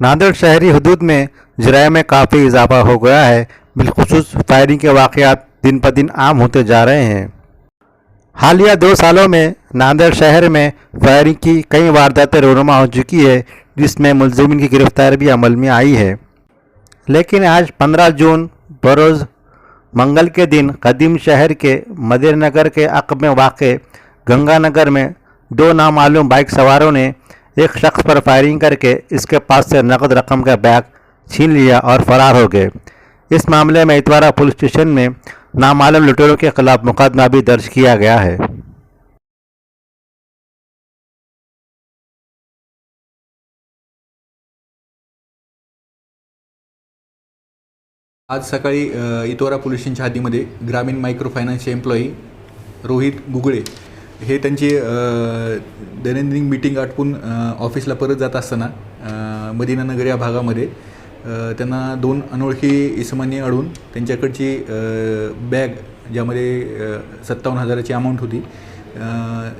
नांदेड़ शहरी हदूद में जराये में काफ़ी इजाफा हो गया है। बिलखुसूस फायरिंग के वाक़यात दिन ब दिन आम होते जा रहे हैं। हालिया 2 सालों में नांदेड़ शहर में फायरिंग की कई वारदातें रोनुमा हो चुकी है, जिसमें मुलजिमीन की गिरफ्तारी भी अमल में आई है। लेकिन आज 15 जून बरोज़ मंगल के दिन कदीम शहर के मदीनगर के अक़ब में वाक़े गंगानगर में 2 नामालूम बाइक सवारों ने एक शख्स पर फायरिंग करके इसके पास से नकद रकम का बैग छीन लिया और फरार हो गए। इस मामले में इतवारा पुलिस स्टेशन में नामालूम लुटेरों के खिलाफ मुकदमा भी दर्ज किया गया है। आज सकाळी इतवारा पोलीस स्टेशनच्या हद्दीमध्ये ग्रामीण मायक्रो फायनान्सचे एम्प्लॉई रोहित गुगळे हे त्यांची दैनंदिन मीटिंग आटपून ऑफिसला परत जात असताना मदीनानगर या भागामध्ये त्यांना 2 अनोळखी इसमांनी अडवून त्यांच्याकडची बॅग ज्यामध्ये 57,000ची अमाऊंट होती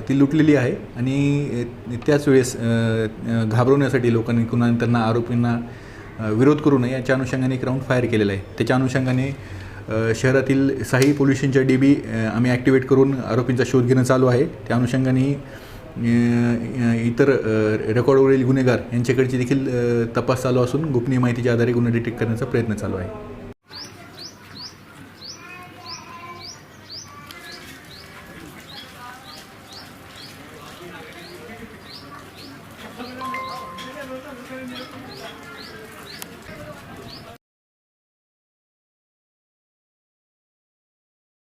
ती लुटलेली आहे आणि त्याच वेळेस घाबरवण्यासाठी लोकांनी पुन्हा त्यांना आरोपींना विरोध करू नये याच्या अनुषंगाने एक राऊंड फायर केलेला आहे। त्याच्या अनुषंगाने शहरातील 6 पोलीस स्टेशनच्या DB आम्ही ॲक्टिवेट करून आरोपींचा शोध घेणं चालू आहे। त्या अनुषंगाने इतर रेकॉर्डवरील गुन्हेगार यांच्याकडची देखील तपास चालू असून गोपनीय माहितीच्या आधारे गुन्हा डिटेक्ट करण्याचा प्रयत्न चालू आहे।